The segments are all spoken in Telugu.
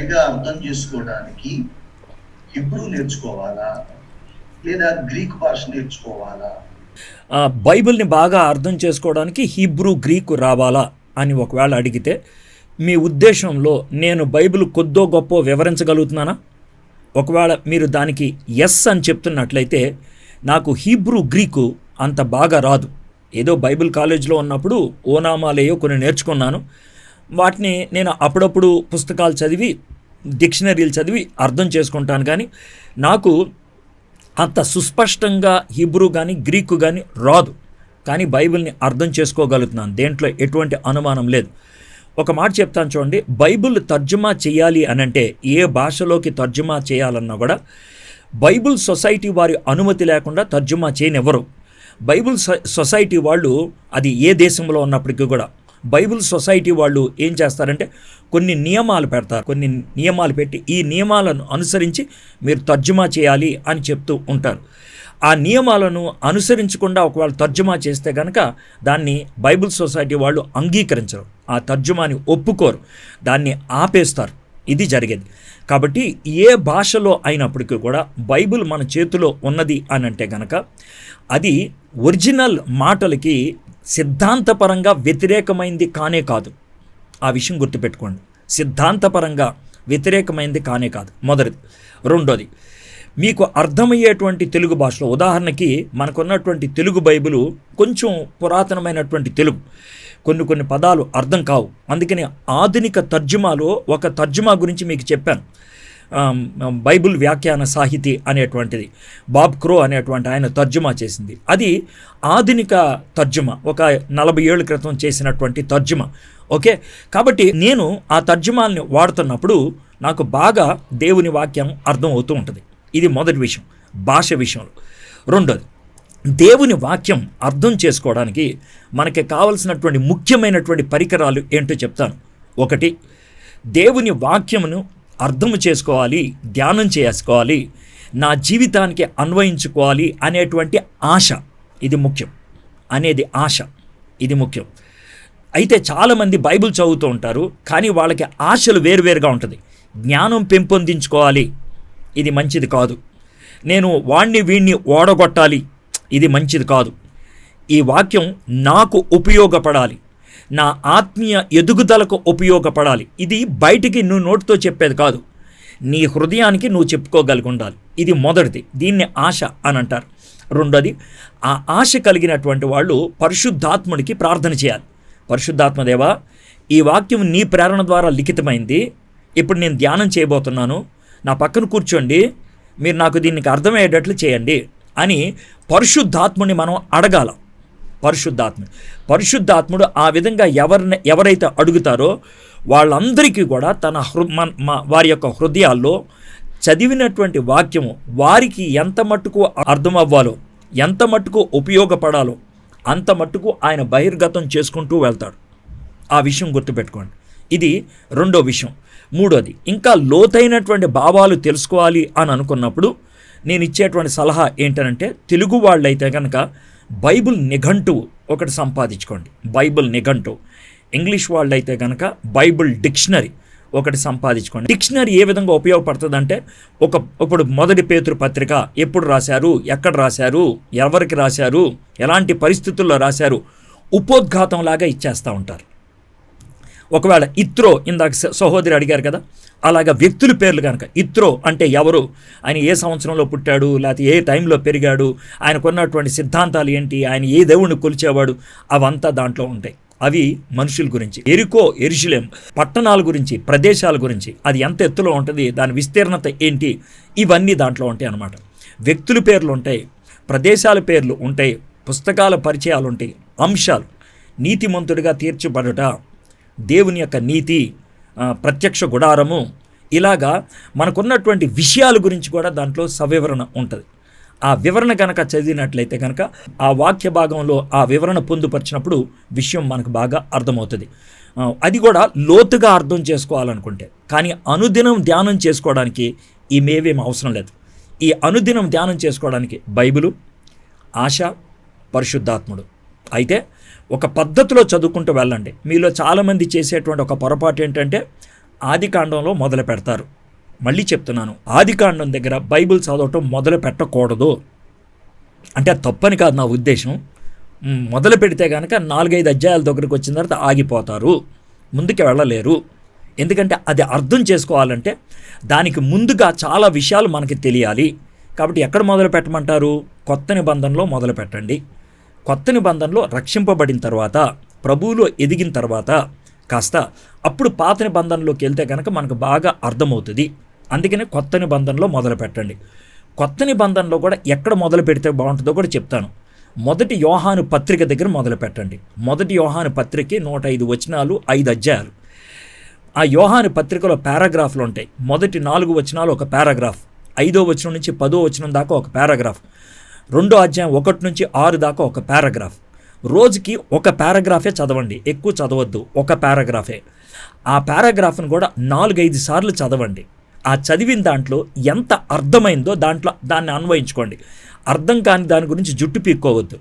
సరిగా అర్థం చేసుకోవడానికి హిబ్రూ నేర్చుకోవాలా లేదా గ్రీక్ భాష నేర్చుకోవాలా? బైబిల్ని బాగా అర్థం చేసుకోవడానికి హీబ్రూ గ్రీకు రావాలా అని ఒకవేళ అడిగితే మీ ఉద్దేశంలో నేను బైబిల్ కొద్దో గొప్ప వివరించగలుగుతున్నానా? ఒకవేళ మీరు దానికి ఎస్ అని చెప్తున్నట్లయితే నాకు హీబ్రూ గ్రీకు అంత బాగా రాదు. ఏదో బైబిల్ కాలేజీలో ఉన్నప్పుడు ఓనామాలేయో కొన్ని నేర్చుకున్నాను. వాటిని నేను అప్పుడప్పుడు పుస్తకాలు చదివి డిక్షనరీలు చదివి అర్థం చేసుకుంటాను. కానీ నాకు అంత సుస్పష్టంగా హీబ్రూ కానీ గ్రీకు కానీ రాదు. కానీ బైబిల్ని అర్థం చేసుకోగలుగుతున్నాను, దేంట్లో ఎటువంటి అనుమానం లేదు. ఒక మాట చెప్తాను చూడండి, బైబిల్ తర్జుమా చేయాలి అనంటే ఏ భాషలోకి తర్జుమా చేయాలన్నా కూడా బైబిల్ సొసైటీ వారి అనుమతి లేకుండా తర్జుమా చేయనివ్వరు. బైబిల్ సొసైటీ వాళ్ళు, అది ఏ దేశంలో ఉన్నప్పటికీ కూడా బైబిల్ సొసైటీ వాళ్ళు ఏం చేస్తారంటే కొన్ని నియమాలు పెడతారు. కొన్ని నియమాలు పెట్టి ఈ నియమాలను అనుసరించి మీరు తర్జుమా చేయాలి అని చెప్తూ ఉంటారు. ఆ నియమాలను అనుసరించకుండా ఒకవేళ తర్జుమా చేస్తే కనుక దాన్ని బైబిల్ సొసైటీ వాళ్ళు అంగీకరించరు, ఆ తర్జుమాని ఒప్పుకోరు, దాన్ని ఆపేస్తారు. ఇది జరిగేది. కాబట్టి ఏ భాషలో అయినప్పటికీ కూడా బైబిల్ మన చేతిలో ఉన్నది అని అంటే కనుక అది ఒరిజినల్ మాటలకి సిద్ధాంతపరంగా వ్యతిరేకమైంది కానే కాదు. ఆ విషయం గుర్తుపెట్టుకోండి, సిద్ధాంతపరంగా వ్యతిరేకమైంది కానే కాదు, మొదటిది. రెండోది, మీకు అర్థమయ్యేటువంటి తెలుగు భాషలో, ఉదాహరణకి మనకున్నటువంటి తెలుగు బైబిలు కొంచెం పురాతనమైనటువంటి తెలుగు, కొన్ని పదాలు అర్థం కావు. అందుకని ఆధునిక తర్జుమాలో ఒక తర్జుమా గురించి మీకు చెప్పాను, బైబిల్ వ్యాఖ్యాన సాహితీ అనేటువంటిది బాబ్ క్రో అనేటువంటి ఆయన తర్జుమా చేసింది. అది ఆధునిక తర్జుమా, ఒక 40 ఏళ్ళ క్రితం చేసినటువంటి తర్జుమా. ఓకే, కాబట్టి నేను ఆ తర్జుమాల్ని వాడుతున్నప్పుడు నాకు బాగా దేవుని వాక్యం అర్థం అవుతూ ఉంటుంది. ఇది మొదటి విషయం, భాష విషయంలో. రెండోది, దేవుని వాక్యం అర్థం చేసుకోవడానికి మనకి కావలసినటువంటి ముఖ్యమైనటువంటి పరికరాలు ఏంటో చెప్తాను. ఒకటి, దేవుని వాక్యమును అర్థం చేసుకోవాలి, ధ్యానం చేసుకోవాలి, నా జీవితానికి అన్వయించుకోవాలి అనేటువంటి ఆశ, ఇది ముఖ్యం. ఇది ముఖ్యం. అయితే చాలామంది బైబిల్ చదువుతూ ఉంటారు, కానీ వాళ్ళకి ఆశలు వేరువేరుగా ఉంటుంది. జ్ఞానం పెంపొందించుకోవాలి, ఇది మంచిది కాదు. నేను వీణ్ణి ఓడగొట్టాలి, ఇది మంచిది కాదు. ఈ వాక్యం నాకు ఉపయోగపడాలి, నా ఆత్మీయ ఎదుగుదలకు ఉపయోగపడాలి. ఇది బయటికి నువ్వు నోటితో చెప్పేది కాదు, నీ హృదయానికి నువ్వు చెప్పుకోగలిగి ఉండాలి. ఇది మొదటిది, దీన్ని ఆశ అని అంటారు. రెండోది, ఆ ఆశ కలిగినటువంటి వాళ్ళు పరిశుద్ధాత్ముడికి ప్రార్థన చేయాలి. పరిశుద్ధాత్మదేవా, ఈ వాక్యం నీ ప్రేరణ ద్వారా లిఖితమైంది, ఇప్పుడు నేను ధ్యానం చేయబోతున్నాను, నా పక్కన కూర్చోండి, మీరు నాకు దీనికి అర్థమయ్యేటట్లు చేయండి అని పరిశుద్ధాత్ముని మనం అడగాల. పరిశుద్ధాత్ముడు ఆ విధంగా ఎవరైతే అడుగుతారో వాళ్ళందరికీ కూడా వారి యొక్క హృదయాల్లో చదివినటువంటి వాక్యము వారికి ఎంత మట్టుకు అర్థం అవ్వాలో, ఎంత మట్టుకు ఉపయోగపడాలో అంత మట్టుకు ఆయన బహిర్గతం చేసుకుంటూ వెళ్తాడు. ఆ విషయం గుర్తుపెట్టుకోండి. ఇది రెండో విషయం. మూడోది, ఇంకా లోతైనటువంటి భావాలు తెలుసుకోవాలి అని అనుకున్నప్పుడు నేను ఇచ్చేటువంటి సలహా ఏంటంటే, తెలుగు వాళ్ళైతే కనుక బైబిల్ నిఘంటువు ఒకటి సంపాదించుకోండి, బైబిల్ నిఘంటువు. ఇంగ్లీష్ వాళ్ళైతే కనుక బైబిల్ డిక్షనరీ ఒకటి సంపాదించుకోండి. డిక్షనరీ ఏ విధంగా ఉపయోగపడుతుందంటే, ఇప్పుడు మొదటి పేతురు పత్రిక ఎప్పుడు రాశారు, ఎక్కడ రాశారు, ఎవరికి రాశారు, ఎలాంటి పరిస్థితుల్లో రాశారు, ఉపోద్ఘాతంలాగా ఇచ్చేస్తూ ఉంటారు. ఒకవేళ ఇత్రో, ఇందాక సహోదరి అడిగారు కదా, అలాగా వ్యక్తుల పేర్లు కనుక ఇత్రో అంటే ఎవరు, ఆయన ఏ సంవత్సరంలో పుట్టాడు, లేకపోతే ఏ టైంలో పెరిగాడు, ఆయనకున్నటువంటి సిద్ధాంతాలు ఏంటి, ఆయన ఏ దేవుణ్ణి కొలిచేవాడు, అవంతా దాంట్లో ఉంటాయి. అవి మనుషుల గురించి. ఎరుషలేం పట్టణాల గురించి, ప్రదేశాల గురించి, అది ఎంత ఎత్తులో ఉంటుంది, దాని విస్తీర్ణత ఏంటి, ఇవన్నీ దాంట్లో ఉంటాయి అన్నమాట. వ్యక్తుల పేర్లు ఉంటాయి, ప్రదేశాల పేర్లు ఉంటాయి, పుస్తకాల పరిచయాలు ఉంటాయి, అంశాలు, నీతిమంతుడిగా తీర్చబడుట, దేవుని యొక్క నీతి, ప్రత్యక్ష గుడారము, ఇలాగా మనకున్నటువంటి విషయాల గురించి కూడా దాంట్లో సవివరణ ఉంటుంది. ఆ వివరణ కనుక చదివినట్లయితే కనుక ఆ వాక్య భాగంలో ఆ వివరణ పొందుపరిచినప్పుడు విషయం మనకు బాగా అర్థమవుతుంది. అది కూడా లోతుగా అర్థం చేసుకోవాలనుకుంటే. కానీ అనుదినం ధ్యానం చేసుకోవడానికి ఈ మేవేం అవసరం లేదు. ఈ అనుదినం ధ్యానం చేసుకోవడానికి బైబిలు, ఆశ, పరిశుద్ధాత్ముడు. అయితే ఒక పద్ధతిలో చదువుకుంటూ వెళ్ళండి. మీలో చాలామంది చేసేటువంటి ఒక పొరపాటు ఏంటంటే, ఆదికాండంలో మొదలు పెడతారు. మళ్ళీ చెప్తున్నాను, ఆదికాండం దగ్గర బైబిల్ చదవటం మొదలు పెట్టకూడదు. అంటే అది తప్పని కాదు నా ఉద్దేశం. మొదలు పెడితే కనుక 4-5 అధ్యాయాల దగ్గరకు వచ్చిన తర్వాత ఆగిపోతారు, ముందుకు వెళ్ళలేరు. ఎందుకంటే అది అర్థం చేసుకోవాలంటే దానికి ముందుగా చాలా విషయాలు మనకి తెలియాలి. కాబట్టి ఎక్కడ మొదలు పెట్టమంటారు? కొత్త నిబంధనలో మొదలు పెట్టండి. కొత్త నిబంధనలో రక్షింపబడిన తర్వాత, ప్రభువులో ఎదిగిన తర్వాత కాస్త అప్పుడు పాత నిబంధనలోకి వెళ్తే కనుక మనకు బాగా అర్థమవుతుంది. అందుకనే కొత్త నిబంధనలో మొదలు పెట్టండి. కొత్త నిబంధనలో కూడా ఎక్కడ మొదలు పెడితే బాగుంటుందో కూడా చెప్తాను. మొదటి యోహాను పత్రిక దగ్గర మొదలు పెట్టండి. మొదటి యోహాను పత్రిక 105 వచనాలు, 5 అధ్యాయాలు. ఆ యోహాను పత్రికలో పారాగ్రాఫ్లు ఉంటాయి. మొదటి 4 వచనాలు ఒక పారాగ్రాఫ్, 5వ వచనం నుంచి 10వ వచనం దాకా ఒక పారాగ్రాఫ్, 2వ అధ్యాయం 1 నుంచి 6 దాకా ఒక పారాగ్రాఫ్. రోజుకి ఒక పారాగ్రాఫే చదవండి, ఎక్కువ చదవద్దు, ఒక పారాగ్రాఫే. ఆ పారాగ్రాఫ్ను కూడా 4-5 సార్లు చదవండి. ఆ చదివిన దాంట్లో ఎంత అర్థమైందో దాన్ని అన్వయించుకోండి. అర్థం కాని దాని గురించి జుట్టు పీక్కోవద్దు,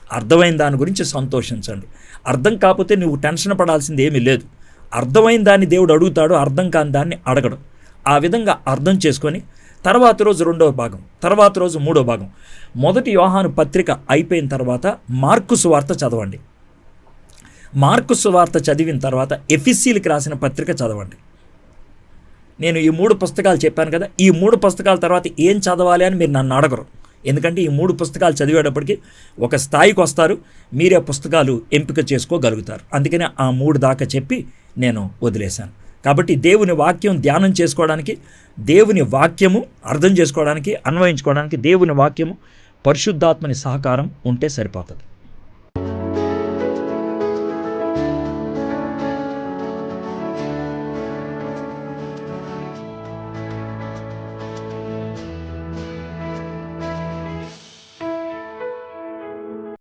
అర్థమైన దాని గురించి సంతోషించండి. అర్థం కాకపోతే నువ్వు టెన్షన్ పడాల్సింది ఏమీ లేదు. అర్థమైన దాన్ని దేవుడు అడుగుతాడు, అర్థం కాని దాన్ని అడగడు. ఆ విధంగా అర్థం చేసుకొని తర్వాత రోజు 2వ భాగం, తర్వాత రోజు 3వ భాగం. మొదటి యోహాను పత్రిక అయిపోయిన తర్వాత మార్కు సువార్త చదవండి. మార్కు సువార్త చదివిన తర్వాత ఎఫెసీయులకు రాసిన పత్రిక చదవండి. నేను ఈ 3 పుస్తకాలు చెప్పాను కదా, ఈ 3 పుస్తకాల తర్వాత ఏం చదవాలి అని మీరు నన్ను అడగరు. ఎందుకంటే ఈ 3 పుస్తకాలు చదివేటప్పటికి ఒక స్థాయికి వస్తారు, మీరే పుస్తకాలు ఎంపిక చేసుకోగలుగుతారు. అందుకనే ఆ 3 దాకా చెప్పి నేను వదిలేశాను. కాబట్టి దేవుని వాక్యం ధ్యానం చేసుకోవడానికి, దేవుని వాక్యము అర్థం చేసుకోవడానికి, అన్వయించుకోవడానికి దేవుని వాక్యము, పరిశుద్ధాత్మని సహకారం ఉంటే సరిపోతుంది.